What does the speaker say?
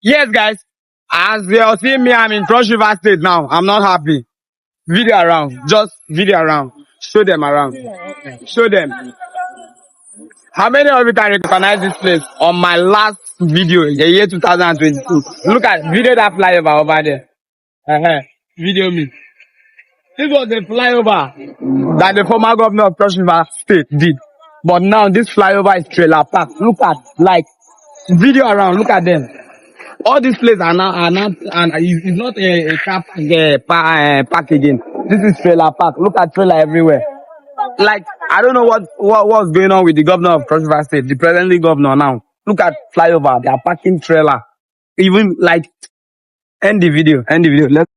Yes, guys. As you're seeing me, I'm in Cross River State now. I'm not happy. Video around. Just video around. Show them around. Show them. How many of you can recognize this place on my last video, the year 2022? Look at video that flyover over there. Video me. This was the flyover that the former governor of Cross River State did. But now this flyover is trailer park. Look at, like, video around. Look at them. All these places are not, and it's not a car park again. This is trailer park. Look at trailer everywhere. Like, I don't know what's going on with the governor of Cross River State, the presently governor now. Look at flyover. They are parking trailer. Even like, end the video. Let's